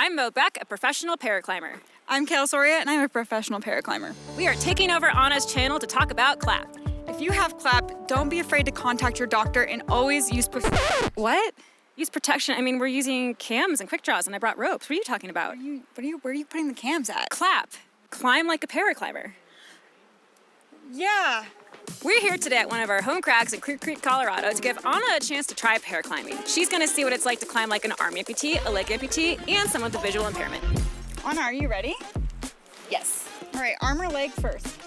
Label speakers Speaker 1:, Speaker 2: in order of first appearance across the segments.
Speaker 1: I'm Mo Beck, a professional paraclimber.
Speaker 2: I'm Cail Soria, and I'm a professional paraclimber.
Speaker 1: We are taking over Anna's channel to talk about CLAP.
Speaker 2: If you have CLAP, don't be afraid to contact your doctor and always use What?
Speaker 1: Use protection. I mean, we're using cams and quick draws, and I brought ropes. What are you talking about?
Speaker 2: Where are you putting the cams at?
Speaker 1: CLAP. Climb like a paraclimber.
Speaker 2: Yeah.
Speaker 1: We're here today at one of our home crags in Clear Creek, Colorado to give Anna a chance to try paraclimbing. She's going to see what it's like to climb like an arm amputee, a leg amputee, and someone with a visual impairment.
Speaker 2: Anna, are you ready?
Speaker 1: Yes.
Speaker 2: All right, arm or leg first?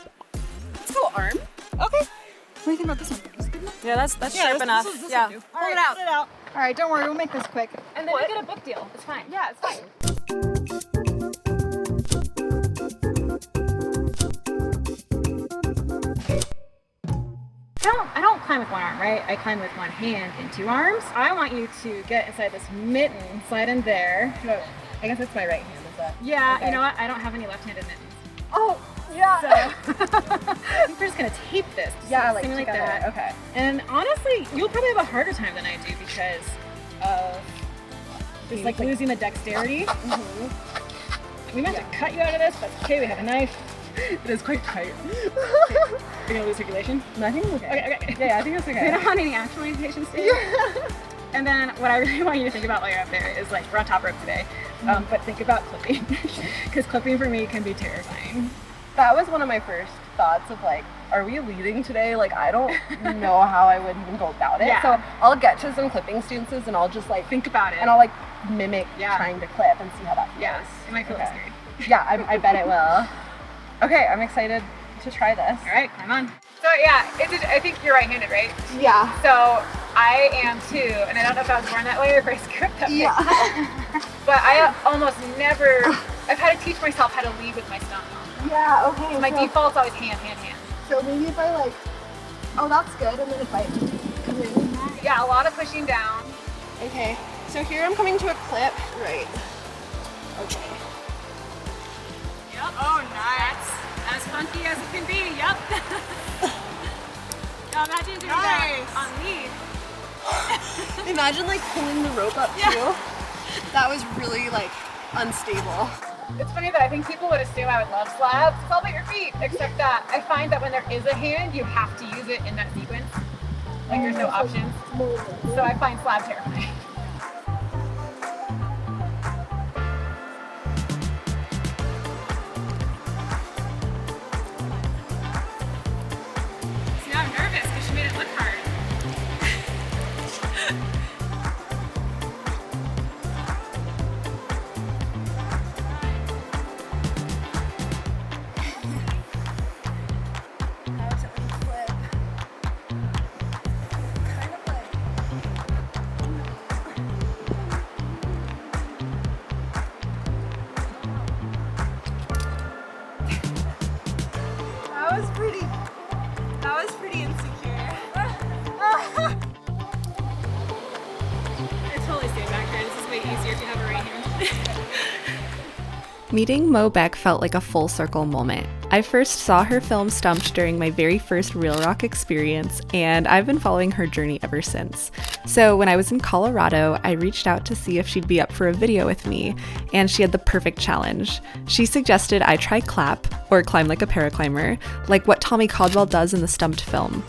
Speaker 1: Let's go arm.
Speaker 2: Okay. What do you think about this one? Is it good enough?
Speaker 1: Yeah, that's sharp enough.
Speaker 2: This
Speaker 1: yeah.
Speaker 2: Hold
Speaker 1: Hold it out.
Speaker 2: Put it out. All right, don't worry, we'll make this quick.
Speaker 1: And then we get a book deal. It's fine.
Speaker 2: Yeah, it's fine.
Speaker 3: I don't climb with one arm, right? I climb with one hand and two arms. I want you to get inside this mitten, slide in there. I guess it's my right hand, is that? Yeah, okay. You know what? I don't have any left-handed mittens.
Speaker 2: Oh, yeah.
Speaker 3: So, I think we're just gonna tape this.
Speaker 2: Yeah, like
Speaker 3: that. Okay. And honestly, you'll probably have a harder time than I do because of just like losing the dexterity. Mm-hmm. We meant to cut you out of this, but okay, we have a knife. It is quite tight. You're gonna lose circulation? No, I think it's okay. Okay. Yeah, I think it's okay. We don't want any actual amputations today. Yeah. And then what I really want you to think about while you're up there is like, we're on top rope today, but think about clipping. Because clipping for me can be terrifying.
Speaker 4: That was one of my first thoughts of like, are we leading today? Like, I don't know how I would even go about it.
Speaker 3: Yeah.
Speaker 4: So I'll get to some clipping stances and I'll just like
Speaker 3: think about it.
Speaker 4: And I'll like mimic trying to clip and see how that feels.
Speaker 3: Yes, it might feel scary.
Speaker 4: Yeah, I bet it will. Okay, I'm excited to try this.
Speaker 3: All right, climb on. So yeah, I think you're right-handed, right?
Speaker 4: Yeah.
Speaker 3: So I am too, and I don't know if I was born that way or if I script that way. But I almost never, I've had to teach myself how to lead with my stomach.
Speaker 4: Yeah, okay.
Speaker 3: My default's always hand.
Speaker 4: So maybe if I like, oh that's good, and then if I come in.
Speaker 3: Yeah, a lot of pushing down.
Speaker 4: Okay, so here I'm coming to a clip. Right. Okay.
Speaker 1: Yep. Oh, nice. As funky as it can be. Yep. Now imagine doing that on lead.
Speaker 4: Imagine like pulling the rope up too. That was really like unstable.
Speaker 3: It's funny that I think people would assume I would love slabs. It's all about your feet, except that I find that when there is a hand, you have to use it in that sequence. Like there's no options. So I find slab terrifying.
Speaker 1: See, now I'm nervous because she made it look hard.
Speaker 2: That was pretty insecure.
Speaker 1: I totally stand back here. This is way easier if you have a right hand.
Speaker 5: Meeting Mo Beck felt like a full circle moment. I first saw her film Stumped during my very first Real Rock experience, and I've been following her journey ever since. So when I was in Colorado, I reached out to see if she'd be up for a video with me, and she had the perfect challenge. She suggested I try clap, or climb like a paraclimber, like what Tommy Caldwell does in the Stumped film.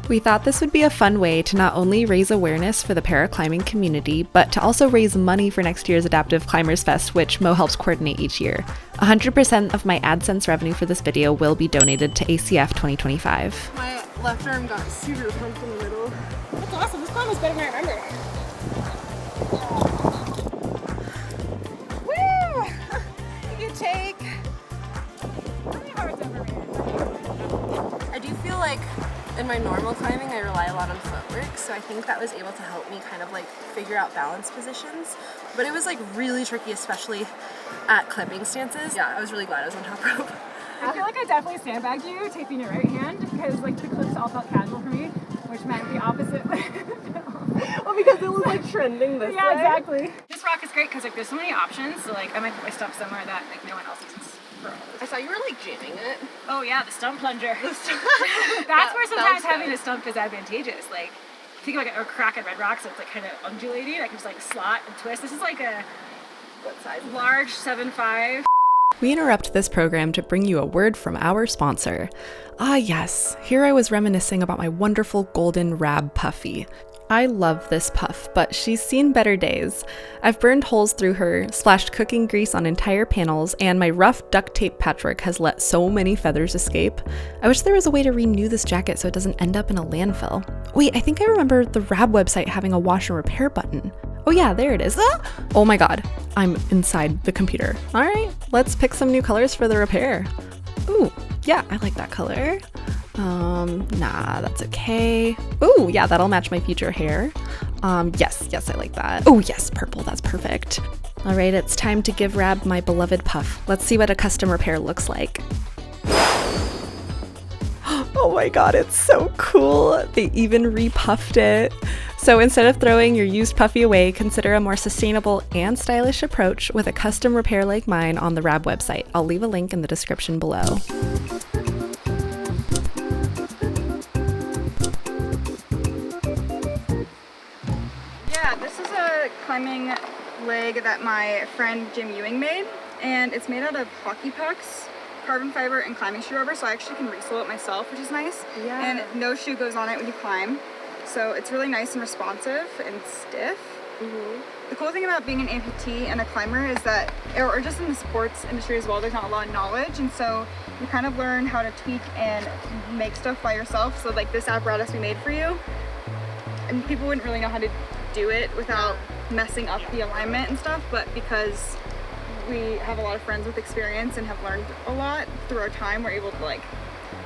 Speaker 5: We thought this would be a fun way to not only raise awareness for the paraclimbing community, but to also raise money for next year's Adaptive Climbers Fest, which Mo helps coordinate each year. 100% of my AdSense revenue for this video will be donated to ACF 2025.
Speaker 4: My left arm got super pumped in the middle.
Speaker 3: That's awesome. This climb was better than I remember.
Speaker 4: Woo! You take. I do feel like in my normal climbing, I rely a lot on footwork, so I think that was able to help me kind of like figure out balance positions. But it was like really tricky, especially at clipping stances. Yeah, I was really glad I was on top rope.
Speaker 3: I feel like I definitely sandbagged you, taking your right hand, because like the clips all felt casual for me, which meant the opposite.
Speaker 4: Well, because it was like trending this way.
Speaker 3: Yeah, exactly. This rock is great because like there's so many options, so like I might put my stuff somewhere that like no one else uses.
Speaker 4: I saw you were like jamming it.
Speaker 1: Oh yeah, the stump plunger.
Speaker 3: That's where sometimes having a stump is advantageous. Like, think of like a crack at red rock, so it's like kind of undulating. I can just like slot and twist. This is like a
Speaker 4: What size?
Speaker 2: Large 7'5".
Speaker 5: We interrupt this program to bring you a word from our sponsor. Ah yes, here I was reminiscing about my wonderful golden Rab Puffy. I love this puff, but she's seen better days. I've burned holes through her, splashed cooking grease on entire panels, and my rough duct tape patchwork has let so many feathers escape. I wish there was a way to renew this jacket so it doesn't end up in a landfill. Wait, I think I remember the Rab website having a wash and repair button. Oh yeah, there it is. Ah! Oh my god, I'm inside the computer. All right, let's pick some new colors for the repair. Ooh, yeah, I like that color. Nah, that's okay. Ooh, yeah, that'll match my future hair. Yes, I like that. Oh yes, purple, that's perfect. All right, it's time to give Rab my beloved puff. Let's see what a custom repair looks like. Oh my god, it's so cool. They even repuffed it. So instead of throwing your used puffy away, consider a more sustainable and stylish approach with a custom repair like mine on the Rab website. I'll leave a link in the description below.
Speaker 2: Yeah, this is a climbing leg that my friend Jim Ewing made, and it's made out of hockey pucks, carbon fiber, and climbing shoe rubber, so I actually can resole it myself, which is nice. Yeah. And no shoe goes on it when you climb, so it's really nice and responsive and stiff. Mm-hmm. The cool thing about being an amputee and a climber is that, or just in the sports industry as well, there's not a lot of knowledge, and so you kind of learn how to tweak and make stuff by yourself. So like this apparatus we made for you, and people wouldn't really know how to do it without messing up the alignment and stuff, but because we have a lot of friends with experience and have learned a lot through our time, we're able to like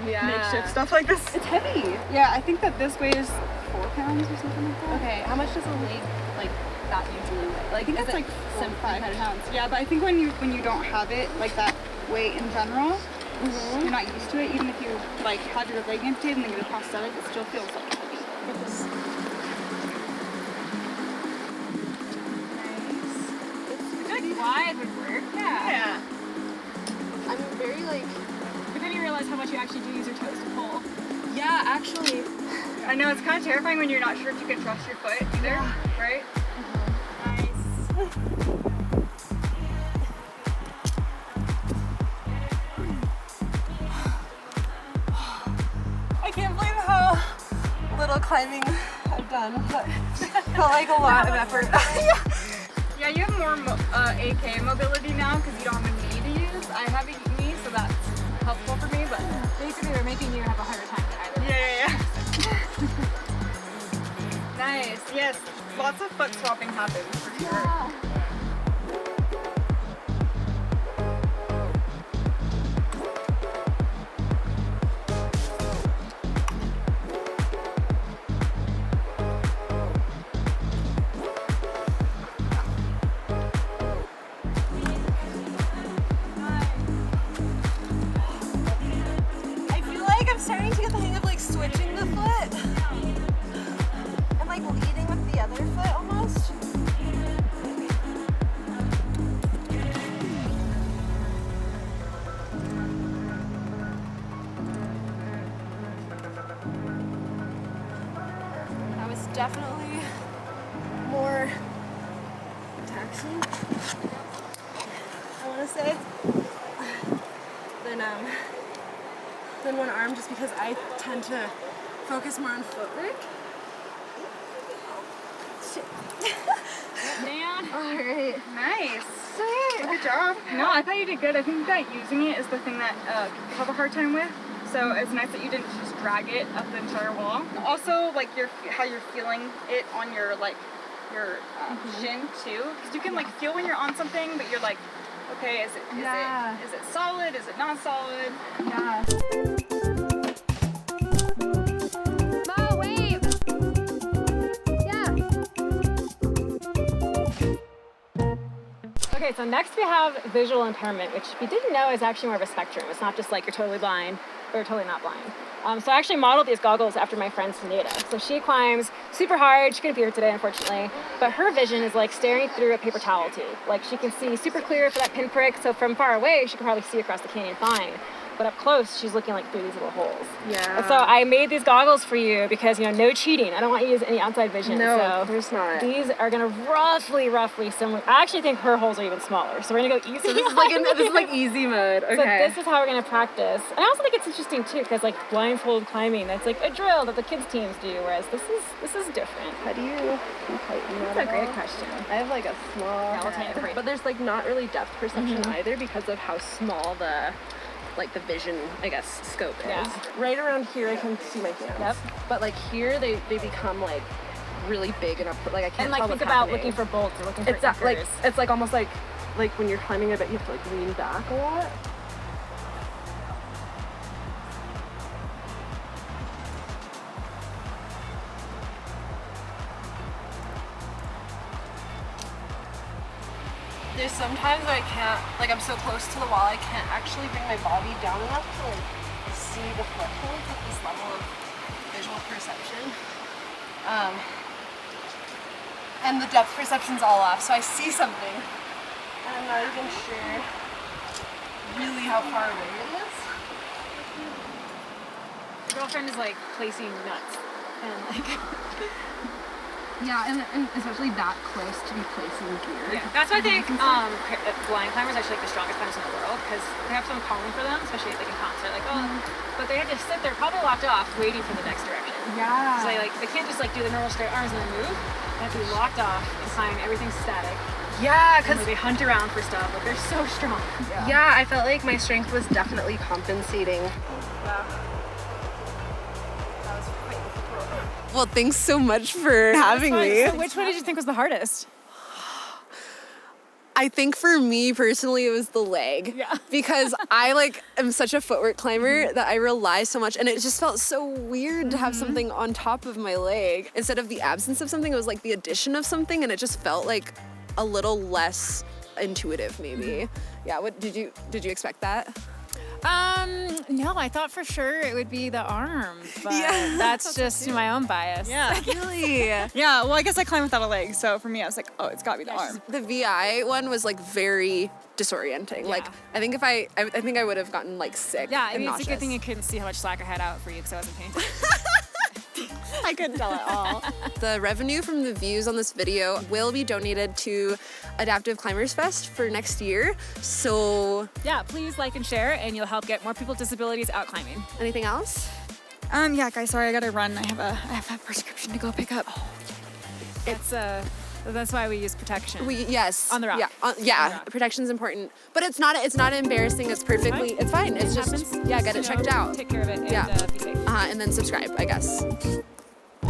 Speaker 2: makeshift stuff like this.
Speaker 4: It's heavy.
Speaker 2: Yeah, I think that this weighs 4 pounds or something like that.
Speaker 4: Okay, how much does a leg like that usually weigh? Like,
Speaker 2: I think it's like 4 or 5 pounds. Yeah, but I think when you don't have it like that weight in general, you're not used to it. Even if you like have your leg amputated and then get a prosthetic, it still feels like heavy.
Speaker 1: Wide would work. Yeah.
Speaker 4: I'm very like.
Speaker 1: But then you realize how much you actually do use your toes to pull.
Speaker 4: Yeah, actually.
Speaker 2: I know, it's kind of terrifying when you're not sure if you can trust your foot either, right?
Speaker 1: Nice.
Speaker 4: I can't believe how little climbing I've done, but felt like a lot of effort.
Speaker 2: Yeah, you have more AK mobility now because you don't have a knee to use. I have a knee, so that's helpful for me, but
Speaker 1: Basically, we're making you have a harder time than either.
Speaker 2: yeah. Nice, yes. Lots of foot swapping happens for sure.
Speaker 4: Starting to get the hang of like switching the foot and like leading with the other foot almost. That was definitely more taxing, I want to say, than one arm, just because I tend to focus more on footwork.
Speaker 1: Man.
Speaker 2: Alright. Nice. Good job. No, I thought you did good. I think that using it is the thing that people have a hard time with. So it's nice that you didn't just drag it up the entire wall. Also, like how you're feeling it on your your shin too, because you can like feel when you're on something, but you're like, okay, is it solid? Is it not solid?
Speaker 1: Yeah. Okay, so next we have visual impairment, which if you didn't know is actually more of a spectrum. It's not just like you're totally blind or you're totally not blind. So I actually modeled these goggles after my friend Sunita. So she climbs super hard. She couldn't be here today, unfortunately. But her vision is like staring through a paper towel tube. Like she can see super clear for that pinprick. So from far away, she can probably see across the canyon fine. but up close, she's looking like through these little holes.
Speaker 4: Yeah.
Speaker 1: And so I made these goggles for you because, you know, no cheating. I don't want you to use any outside vision.
Speaker 4: No,
Speaker 1: so
Speaker 4: of course not.
Speaker 1: These are gonna roughly similar. I actually think her holes are even smaller, so we're gonna go easy.
Speaker 4: So this is like easy mode. Okay.
Speaker 1: So this is how we're gonna practice. And I also think it's interesting too, because like blindfold climbing, that's like a drill that the kids teams do, whereas this is different.
Speaker 4: How do you tighten that?
Speaker 1: That's a great question.
Speaker 4: I have like a small
Speaker 1: I'll tighten it for you.
Speaker 4: but there's like not really depth perception either because of how small the vision, I guess, scope is.
Speaker 1: Yeah.
Speaker 4: Right around here I can see my hands.
Speaker 1: Yep.
Speaker 4: But like here they become like really big and up, like I can't
Speaker 1: And like
Speaker 4: tell
Speaker 1: think
Speaker 4: what's
Speaker 1: about
Speaker 4: happening.
Speaker 1: looking for bolts or looking for
Speaker 4: It's like
Speaker 1: anchors.
Speaker 4: it's like almost like when you're climbing, I bet you have to like lean back a lot. There's sometimes where I can't, like I'm so close to the wall, I can't actually bring my body down enough to like see the foothold at this level of visual perception. And the depth perception's all off, so I see something and I'm not even sure really how far away it is.
Speaker 3: Your girlfriend is like placing nuts and like
Speaker 4: Yeah, and especially that close to be placing gear.
Speaker 1: Yeah, that's why I think blind climbers are actually like the strongest climbers in the world, because they have someone calling for them, especially like in concert, like but they have to sit there probably locked off waiting for the next direction.
Speaker 2: Yeah.
Speaker 1: So they can't just like do the normal straight arms and then move. They have to be locked off and climb, everything's static.
Speaker 4: Yeah,
Speaker 1: Because they hunt around for stuff, like they're so strong.
Speaker 4: yeah, I felt like my strength was definitely compensating. Well, thanks so much for having me.
Speaker 3: So which one did you think was the hardest?
Speaker 4: I think for me personally, it was the leg.
Speaker 3: Yeah.
Speaker 4: Because I am such a footwork climber that I rely so much, and it just felt so weird to have something on top of my leg. Instead of the absence of something, it was like the addition of something, and it just felt like a little less intuitive maybe. Yeah, what did you expect that?
Speaker 3: No, I thought for sure it would be the arm, but
Speaker 4: Yeah.
Speaker 3: that's just my own bias.
Speaker 2: Yeah.
Speaker 4: Really?
Speaker 2: Yeah, well, I guess I climb without a leg, so for me, I was like, oh, it's gotta be the arm.
Speaker 4: The VI one was like very disorienting. Like I think if I think I would have gotten like sick.
Speaker 3: Yeah, I
Speaker 4: and
Speaker 3: mean, it's a good
Speaker 4: nauseous.
Speaker 3: thing you couldn't see how much slack I had out for you because I wasn't paying attention.
Speaker 2: I couldn't tell at all.
Speaker 4: The revenue from the views on this video will be donated to Adaptive Climbers Fest for next year. So
Speaker 3: Yeah, please like and share, and you'll help get more people with disabilities out climbing.
Speaker 4: anything else?
Speaker 2: Yeah, guys, sorry, I gotta run. I have a prescription to go pick up.
Speaker 3: That's why we use protection.
Speaker 4: Yes.
Speaker 3: On the rock.
Speaker 4: Yeah.
Speaker 3: On the rock.
Speaker 4: Protection's important, but it's not embarrassing. It's perfectly. It's fine. It's just
Speaker 3: happens.
Speaker 4: get it checked out.
Speaker 3: Take care of it and
Speaker 4: Yeah.
Speaker 3: be safe.
Speaker 4: And then subscribe, I guess.